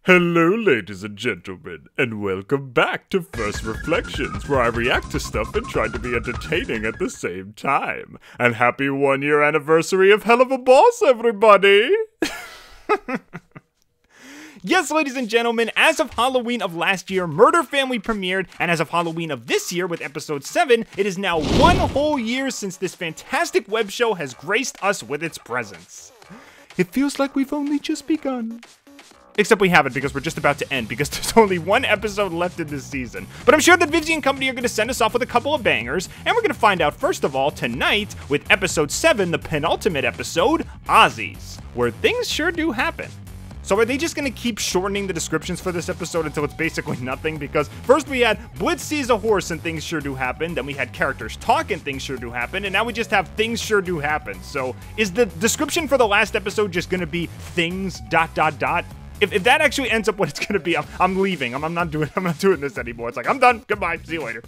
Hello, ladies and gentlemen, and welcome back to First Reflections, where I react to stuff and try to be entertaining at the same time. And happy 1-year anniversary of Helluva Boss, everybody! Yes, ladies and gentlemen, as of Halloween of last year, Murder Family premiered, and as of Halloween of this year with episode 7, it is now 1 whole year since this fantastic web show has graced us with its presence. It feels like we've only just begun. Except we haven't, because we're just about to end, because there's only 1 episode left in this season. But I'm sure that Vivzy and company are going to send us off with a couple of bangers, and we're going to find out, first of all, tonight, with episode 7, the penultimate episode, Ozzie's, where things sure do happen. So are they just going to keep shortening the descriptions for this episode until it's basically nothing? Because first we had Blitz sees a horse and things sure do happen, then we had characters talk and things sure do happen, and now we just have things sure do happen. So is the description for the last episode just going to be things ... If that actually ends up what it's gonna be, I'm leaving. I'm not doing this anymore. It's like, I'm done. Goodbye. See you later.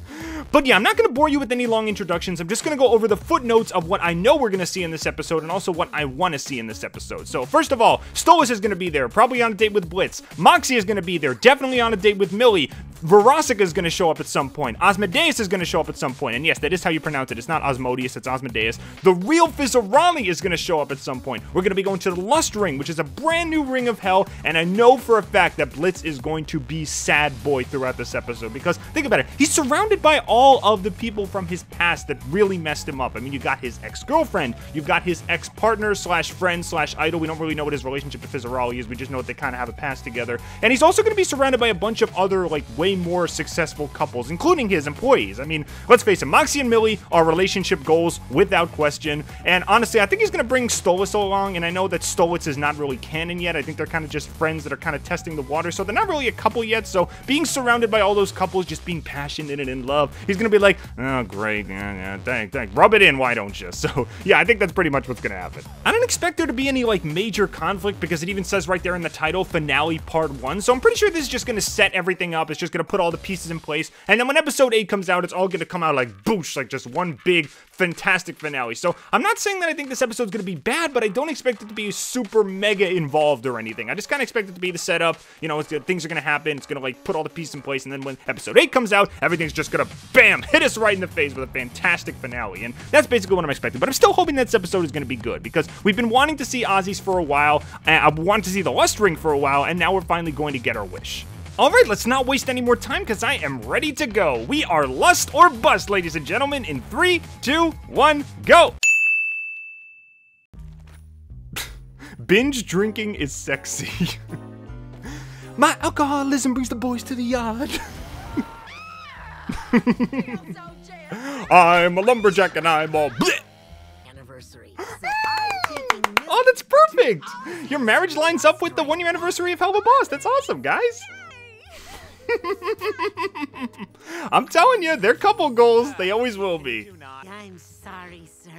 But yeah, I'm not gonna bore you with any long introductions. I'm just gonna go over the footnotes of what I know we're gonna see in this episode and also what I want to see in this episode. So first of all, Stolas is gonna be there, probably on a date with Blitz. Moxxie is gonna be there, definitely on a date with Millie. Verosika is gonna show up at some point. Asmodeus is gonna show up at some point. And yes, that is how you pronounce it. It's not Asmodeus, it's Asmodeus. The real Fizzarolli is gonna show up at some point. We're gonna be going to the Lust Ring, which is a brand new ring of hell, and I know for a fact that Blitz is going to be sad boy throughout this episode, because think about it, he's surrounded by all of the people from his past that really messed him up. I mean, you got his ex-girlfriend, you've got his ex-partner slash friend slash idol. We don't really know what his relationship to Fizzarolli is, we just know that they kind of have a past together. And he's also going to be surrounded by a bunch of other, like, way more successful couples, including his employees. I mean, let's face it, Moxxie and Millie are relationship goals without question, and honestly, I think he's going to bring Stolas along, and I know that Stolitz is not really canon yet. I think they're kind of just friends that are kind of testing the water, so they're not really a couple yet. So being surrounded by all those couples just being passionate and in love, he's gonna be like, oh great, yeah, thank, rub it in, why don't you? So yeah, I think that's pretty much what's gonna happen. I don't expect there to be any like major conflict, because it even says right there in the title, finale part 1, so I'm pretty sure this is just gonna set everything up. It's just gonna put all the pieces in place, and then when episode 8 comes out, it's all gonna come out like boosh, like just one big fantastic finale. So I'm not saying that I think this episode's gonna be bad, but I don't expect it to be super mega involved or anything. I just kind of expect it to be the setup. You know, things are gonna happen. It's gonna like put all the pieces in place, and then when episode 8 comes out, everything's just gonna bam, hit us right in the face with a fantastic finale. And that's basically what I'm expecting. But I'm still hoping that this episode is gonna be good, because we've been wanting to see Ozzie's for a while, and I've wanted to see the Lust Ring for a while, and now we're finally going to get our wish. Alright, let's not waste any more time, because I am ready to go. We are Lust or Bust, ladies and gentlemen, in 3, 2, 1, go! Binge drinking is sexy. My alcoholism brings the boys to the yard. I'm a lumberjack and I'm all bleh. Oh, that's perfect! Your marriage lines up with the 1-year anniversary of Helluva Boss. That's awesome, guys. I'm telling you, they're couple goals. They always will be. I'm sorry, sir.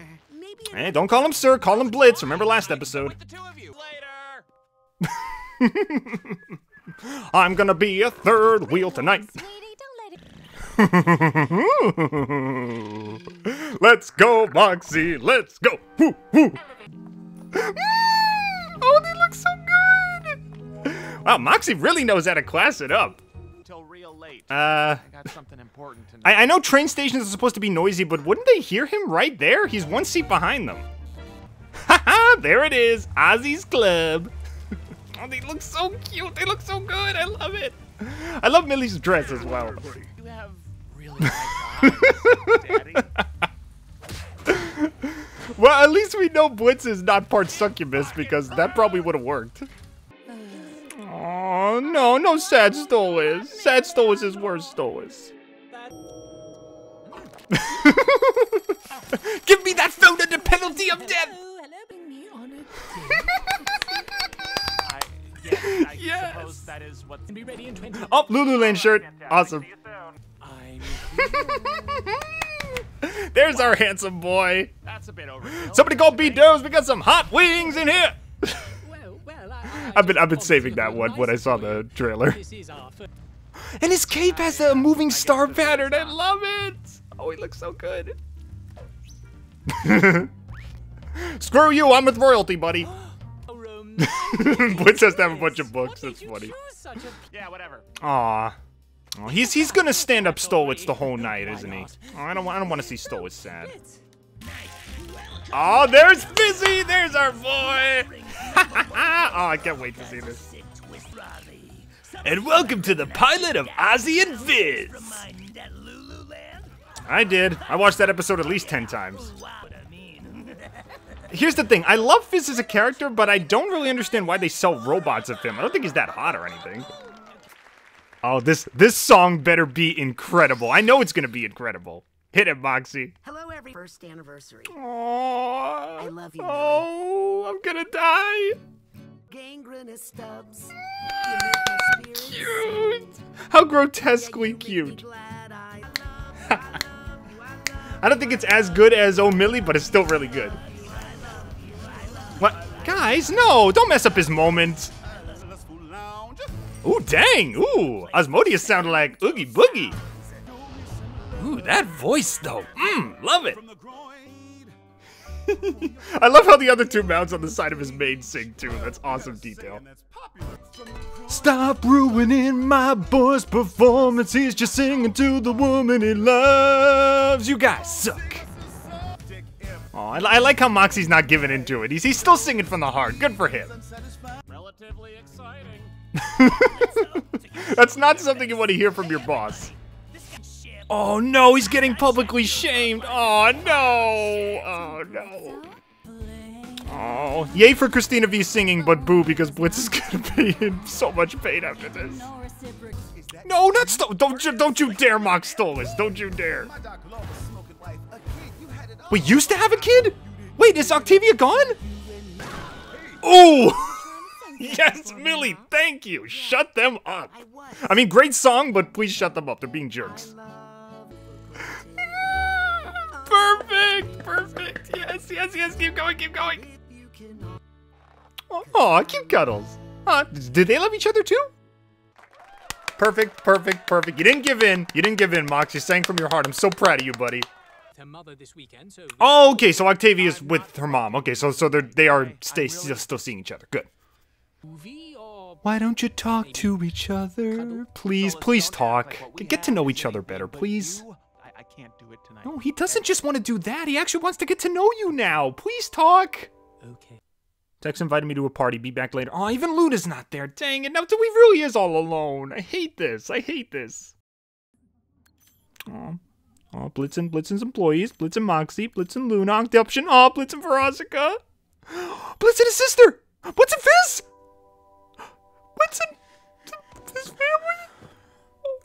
Hey, don't call him sir, call him Blitz. Remember last episode. I'm gonna be a third wheel tonight. Let's go, Moxxie. Let's go. Woo, woo. Oh, they look so good. Wow, Moxxie really knows how to class it up. I got something important to know. I know train stations are supposed to be noisy, but wouldn't they hear him right there? He's 1 seat behind them. Haha, there it is. Ozzie's Club. Oh, they look so cute. They look so good. I love it. I love Millie's dress as well. You have really nice eyes, Daddy. Well, at least we know Blitz is not part succubus, because that probably would have worked. Oh, no sad Stolas. Sad Stolas is worse Stolas. Give me that phone under penalty of death! I suppose that is what's gonna be ready in 20. Oh, Lululand shirt. Awesome. There's our handsome boy. That's a bit overkill. Somebody call B-Dubs. We got some hot wings in here. I've been saving that one when I saw the trailer. And his cape has a moving star pattern. I love it. Oh, he looks so good. Screw you. I'm with royalty, buddy. Blitz has to have a bunch of books. That's funny. Yeah, whatever. Aw. Oh, he's gonna stand up Stolitz the whole night, isn't he? Oh, I don't want to see Stolitz sad. Oh, there's Fizzy! There's our boy! Oh, I can't wait to see this. And welcome to the pilot of Ozzie and Fizz! I did. I watched that episode at least 10 times. Here's the thing. I love Fizz as a character, but I don't really understand why they sell robots of him. I don't think he's that hot or anything. Oh, this song better be incredible. I know it's gonna be incredible. Hit it, Moxxie. Hello, every first anniversary. Oh, I love you, Millie. Oh, I'm gonna die. Gangrenous stubs. You make my spirits Cute. How grotesquely cute. I don't think it's as good as Oh Millie, but it's still really good. What? Guys, no, don't mess up his moment. Ooh, dang. Ooh, Asmodeus sounded like Oogie Boogie. Ooh, that voice, though. Love it. I love how the other two mounts on the side of his mane sing, too. That's awesome detail. Stop ruining my boy's performance. He's just singing to the woman he loves. You guys suck. Oh, I like how Moxxie's not giving into it. He's still singing from the heart. Good for him. Relatively exciting. That's not something you want to hear from your boss. Oh no, he's getting publicly shamed. Oh no. Oh no. Oh, yay for Christina V singing, but boo because Blitz is gonna be in so much pain after this. No, not don't you dare mock Stolas. Don't you dare. We used to have a kid? Wait, is Octavia gone? Ooh! Yes, Millie, thank you. Shut them up. I mean, great song, but please shut them up. They're being jerks. Perfect, perfect. Yes, yes, yes. Keep going, keep going. Oh, cute cuddles. Did they love each other too? Perfect, perfect, perfect. You didn't give in. You didn't give in, Mox. You sang from your heart. I'm so proud of you, buddy. Mother this weekend, so oh, okay. So Octavia's with her mom. Okay, so they are still seeing each other. Good. Why don't you talk to each other? Please, please talk. Get to know each other better, please. I can't do it tonight. No, he doesn't just want to do that. He actually wants to get to know you now. Please talk. okay. Tex invited me to a party. Be back later. Oh, even Luna's not there. Dang it. Now we really is all alone. I hate this. I hate this. Oh, Blitzen's employees. Blitz and Moxxie. Blitz and Luna. Octoption. Oh, Blitz and Verosica. Blitz and his sister. What's in Fizz? What's in his family? Oh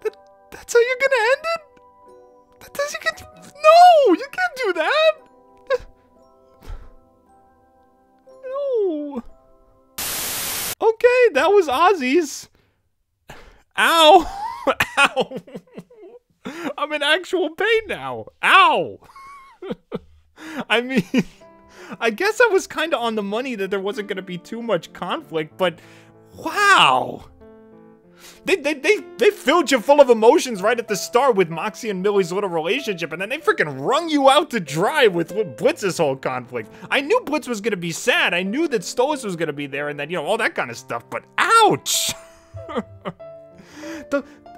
no! That's how you're gonna end it? That's you can. No, you can't do that. No. Okay, that was Ozzie's. Ow! Ow! I'm in actual pain now. Ow! I mean, I guess I was kind of on the money that there wasn't going to be too much conflict, but wow. They filled you full of emotions right at the start with Moxxie and Millie's little relationship, and then they freaking wrung you out to dry with Blitz's whole conflict. I knew Blitz was going to be sad. I knew that Stolas was going to be there and that, you know, all that kind of stuff, but ouch!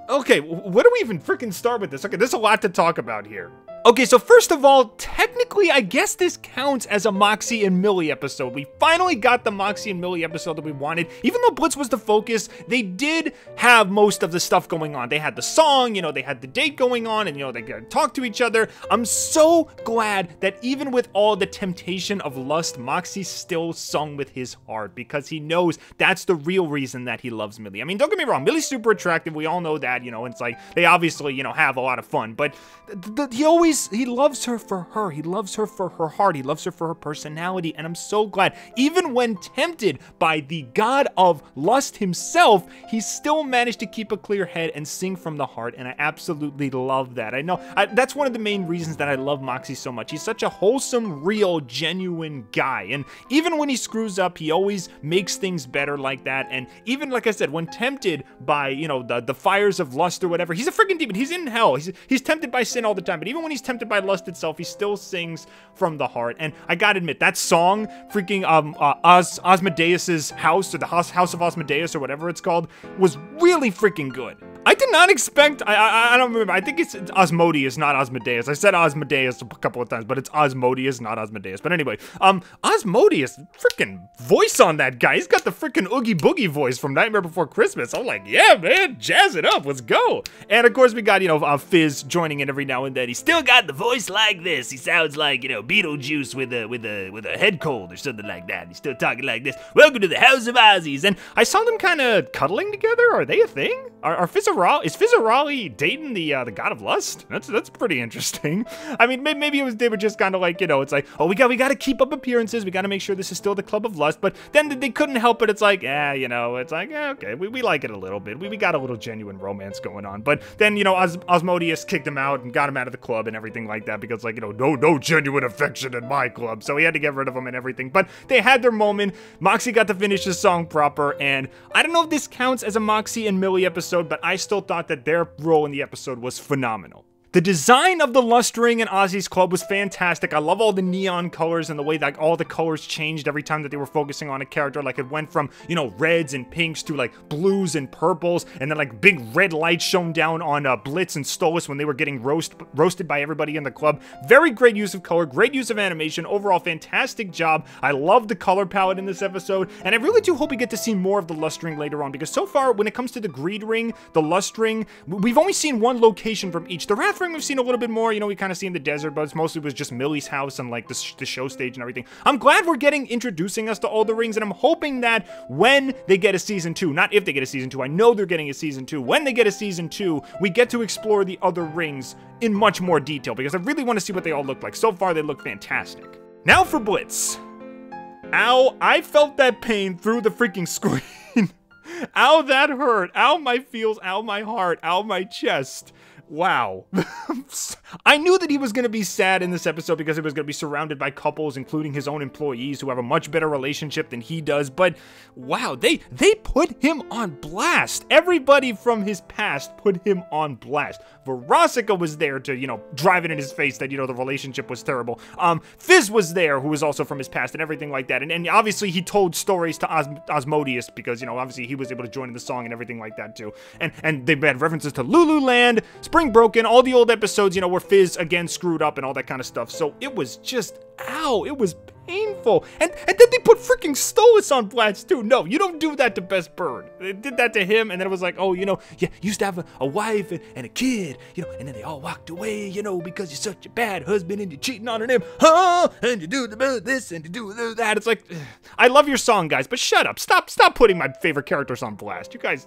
Okay, where do we even freaking start with this? Okay, there's a lot to talk about here. Okay, so first of all, technically, I guess this counts as a Moxxie and Millie episode. We finally got the Moxxie and Millie episode that we wanted. Even though Blitz was the focus, they did have most of the stuff going on. They had the song, you know, they had the date going on, and, you know, they got to talk to each other. I'm so glad that even with all the temptation of lust, Moxxie still sung with his heart, because he knows that's the real reason that he loves Millie. I mean, don't get me wrong, Millie's super attractive. We all know that, you know, it's like, they obviously, you know, have a lot of fun, but he loves her for her. He loves her for her heart. He loves her for her personality. And I'm so glad, even when tempted by the god of lust himself, he still managed to keep a clear head and sing from the heart. And I absolutely love that. I know that's one of the main reasons that I love Moxxie so much. He's such a wholesome, real, genuine guy. And even when he screws up, he always makes things better like that. And even, like I said, when tempted by, you know, the fires of lust or whatever, he's a freaking demon. He's in hell. He's tempted by sin all the time. But even when he he's tempted by lust itself, he still sings from the heart. And I gotta admit, that song, freaking Asmodeus's house, or the house of Asmodeus, or whatever it's called, was really freaking good. I did not expect, I don't remember, I think it's Asmodeus, not Asmodeus. I said Asmodeus a couple of times, but it's Asmodeus, not Asmodeus. But anyway, Asmodeus, freaking voice on that guy. He's got the freaking Oogie Boogie voice from Nightmare Before Christmas. I'm like, yeah, man, jazz it up, let's go. And of course we got, you know, Fizz joining in every now and then. He's still got the voice like this. He sounds like, you know, Beetlejuice with a head cold or something like that. He's still talking like this. Welcome to the House of Ozzies. And I saw them kind of cuddling together. Are they a thing? Is Fizzarolli dating the God of Lust? That's pretty interesting. I mean, maybe they were just kind of like, you know, it's like, oh, we got to keep up appearances. We got to make sure this is still the Club of Lust. But then they couldn't help it. It's like, yeah, you know, it's like, yeah, okay, we like it a little bit. We got a little genuine romance going on. But then, you know, Asmodeus kicked him out and got him out of the club and everything like that because, like, you know, no genuine affection in my club. So he had to get rid of him and everything. But they had their moment. Moxxie got to finish the song proper. And I don't know if this counts as a Moxxie and Millie episode, but I still thought that their role in the episode was phenomenal. The design of the Lust Ring in Ozzie's club was fantastic. I love all the neon colors and the way that all the colors changed every time that they were focusing on a character. Like, it went from, you know, reds and pinks to, like, blues and purples, and then, like, big red lights shone down on Blitz and Stolas when they were getting roasted by everybody in the club. Very great use of color, great use of animation. Overall, fantastic job. I love the color palette in this episode, and I really do hope we get to see more of the Lust Ring later on, because so far, when it comes to the Greed Ring, the Lust Ring, we've only seen one location from each. The Wrath Ring we've seen a little bit more, you know, we kind of see in the desert, but it's mostly was just Millie's house and like the show stage and everything. I'm glad we're introducing us to all the rings, and I'm hoping that when they get a season 2, not if they get a season 2, I know they're getting a season 2, when they get a season 2, we get to explore the other rings in much more detail, because I really want to see what they all look like. So far, they look fantastic. Now for Blitz. Ow, I felt that pain through the freaking screen. Ow, that hurt. Ow, my feels. Ow, my heart. Ow, my chest. Wow. I knew that he was going to be sad in this episode because he was going to be surrounded by couples, including his own employees, who have a much better relationship than he does. But wow, they put him on blast. Everybody from his past put him on blast. Verosika was there to, you know, drive it in his face that, you know, the relationship was terrible. Fizz was there, who was also from his past and everything like that. And obviously he told stories to Asmodeus because, you know, obviously he was able to join in the song and everything like that too. And they had references to Lululand, Spring Broken, all the old episodes, you know, where Fizz again screwed up and all that kind of stuff. So it was just, ow, it was painful. And then they put freaking Stolas on blast too. No, you don't do that to Best Bird. They did that to him, and then it was like, oh, you know, yeah, you used to have a wife and a kid, you know, and then they all walked away, you know, because you're such a bad husband and you're cheating on him, huh? And you do this and you do that. It's like, I love your song, guys, but shut up. Stop putting my favorite characters on blast. You guys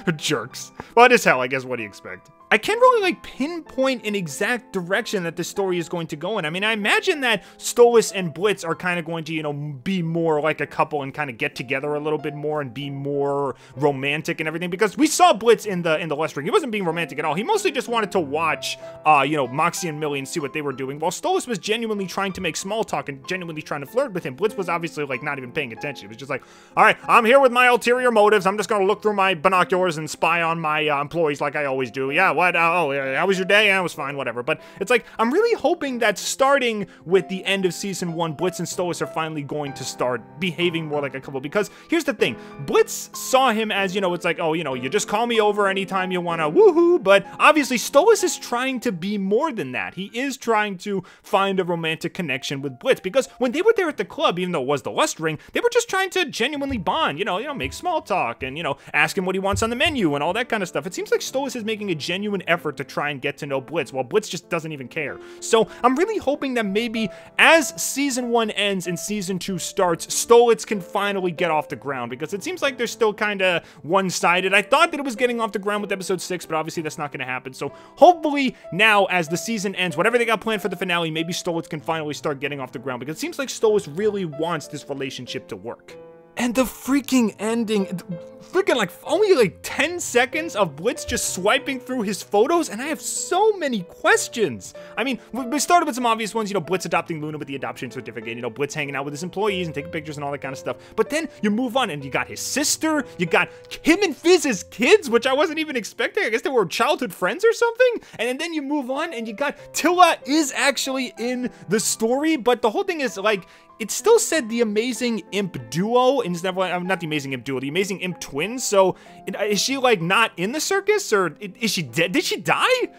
are jerks. Well, it is hell, I guess. What do you expect? I can't really, like, pinpoint an exact direction that this story is going to go in. I mean, I imagine that Stolas and Blitz are kind of going to, you know, be more like a couple and kind of get together a little bit more and be more romantic and everything, because we saw Blitz in the Lust Ring. He wasn't being romantic at all. He mostly just wanted to watch, you know, Moxxie and Millie and see what they were doing, while Stolas was genuinely trying to make small talk and genuinely trying to flirt with him. Blitz was obviously, like, not even paying attention. He was just like, all right, I'm here with my ulterior motives. I'm just going to look through my binoculars and spy on my employees like I always do. Yeah, what? Oh, how was your day? Yeah, it was fine, whatever. But it's like, I'm really hoping that starting with the end of season 1, Blitz and Stolas are finally going to start behaving more like a couple, because here's the thing. Blitz saw him as, you know, it's like, oh, you know, you just call me over anytime you want to woohoo, but obviously Stolas is trying to be more than that. He is trying to find a romantic connection with Blitz, because when they were there at the club, even though it was the Lust Ring, they were just trying to genuinely bond, you know, make small talk and, you know, ask him what he wants on the menu and all that kind of stuff. It seems like Stolas is making a genuine effort to try and get to know Blitz, while Blitz just doesn't even care. So I'm really hoping that maybe as season 1 ends and season 2 starts, Stolitz can finally get off the ground, because it seems like they're still kind of one-sided. I thought that it was getting off the ground with episode 6, but obviously that's not going to happen. So hopefully now, as the season ends, whatever they got planned for the finale, maybe Stolitz can finally start getting off the ground, because it seems like Stolitz really wants this relationship to work. And the freaking ending, freaking like only like 10 seconds of Blitz just swiping through his photos, and I have so many questions. I mean, we started with some obvious ones, you know, Blitz adopting Luna with the adoption certificate, you know, Blitz hanging out with his employees and taking pictures and all that kind of stuff. But then you move on and you got his sister, you got him and Fizz's kids, which I wasn't even expecting. I guess they were childhood friends or something. And then you move on and you got Tilla is actually in the story, but the whole thing is like, it still said the Amazing Imp Duo instead of, not the Amazing Imp Duo, the Amazing Imp Twins. So is she like not in the circus, or is she dead? Did she die?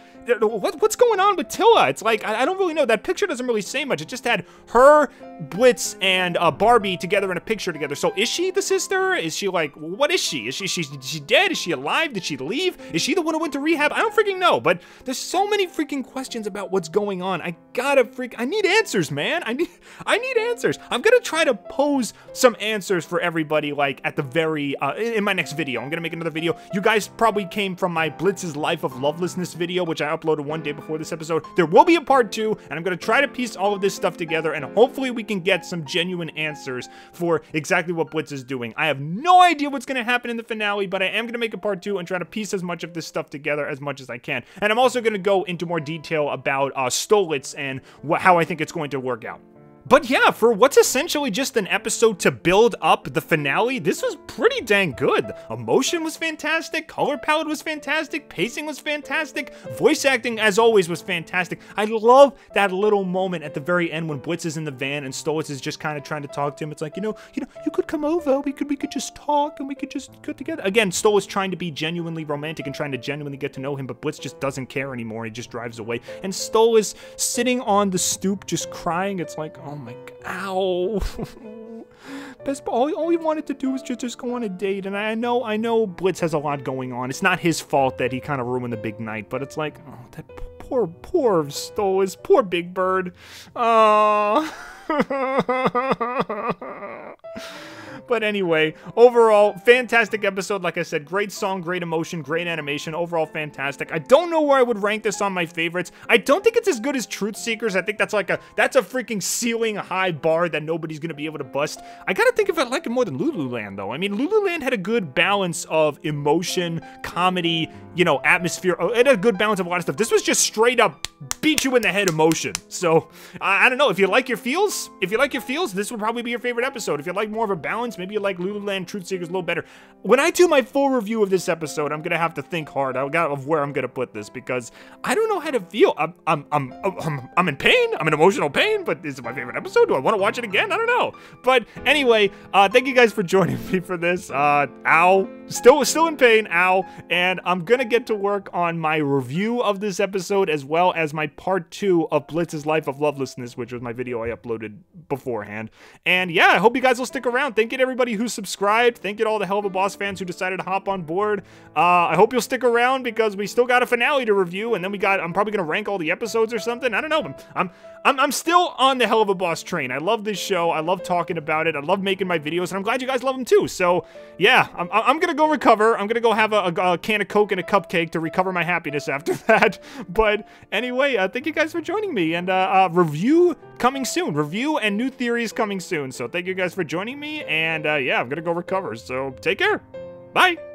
What's going on with Tilla? It's like, I don't really know. That picture doesn't really say much. It just had her, Blitz, and Barbie together in a picture together. So is she the sister? Is she like, what is she? Is she dead? Is she alive? Did she leave? Is she the one who went to rehab? I don't freaking know. But there's so many freaking questions about what's going on. I need answers, man. I need answers. I'm gonna try to pose some answers for everybody, like at the very, in my next video. I'm gonna make another video. You guys probably came from my Blitz's Life of Lovelessness video, which I uploaded one day before this episode. There will be a part 2, and I'm gonna try to piece all of this stuff together, and hopefully we can get some genuine answers for exactly what Blitz is doing. I have no idea what's gonna happen in the finale, but I am gonna make a part 2 and try to piece as much of this stuff together as much as I can. And I'm also gonna go into more detail about Stolitz and how I think it's going to work out. But yeah, for what's essentially just an episode to build up the finale, this was pretty dang good. Emotion was fantastic, color palette was fantastic, pacing was fantastic, voice acting, as always, was fantastic. I love that little moment at the very end when Blitz is in the van and Stolitz is just kind of trying to talk to him. It's like, you know, you could come over, we could just talk, and we could just get together. Again, Stolitz trying to be genuinely romantic and trying to genuinely get to know him, but Blitz just doesn't care anymore. He just drives away. And Stolitz sitting on the stoop just crying. It's like, oh my god, ow. All he wanted to do was just go on a date, and I know Blitz has a lot going on. It's not his fault that he kind of ruined the big night, but it's like, oh, that poor Stolitz, poor Big Bird. Oh. But anyway, overall, fantastic episode. Like I said, great song, great emotion, great animation. Overall, fantastic. I don't know where I would rank this on my favorites. I don't think it's as good as Truth Seekers. I think that's a freaking ceiling high bar that nobody's gonna be able to bust. I gotta think if I like it more than Lululand, though. I mean, Lululand had a good balance of emotion, comedy, you know, atmosphere. It had a good balance of a lot of stuff. This was just straight up beat you in the head emotion. So, I don't know. If you like your feels, this would probably be your favorite episode. If you like more of a balance, maybe you like Lululand, Truth Seekers a little better. When I do my full review of this episode, I'm gonna have to think hard of where I'm gonna put this, because I don't know how to feel. I'm in pain. I'm in emotional pain. But is it my favorite episode? Do I want to watch it again? I don't know. But anyway, thank you guys for joining me for this. Ow. Still in pain. Ow. And I'm gonna get to work on my review of this episode, as well as my part 2 of Blitz's Life of Lovelessness, which was my video I uploaded beforehand. And yeah, I hope you guys will stick around. Thank you to everybody who subscribed. Thank you to all the Helluva Boss fans who decided to hop on board. I hope you'll stick around, because we still got a finale to review, and then I'm probably gonna rank all the episodes or something. I don't know. I'm still on the Helluva Boss train. I love this show. I love talking about it. I love making my videos, and I'm glad you guys love them too. So yeah, I'm gonna go recover. I'm gonna go have a can of Coke and a cupcake to recover my happiness after that. But anyway, thank you guys for joining me, and review coming soon. Review and new theories coming soon. So thank you guys for joining me, and yeah, I'm gonna go recover. So take care. Bye.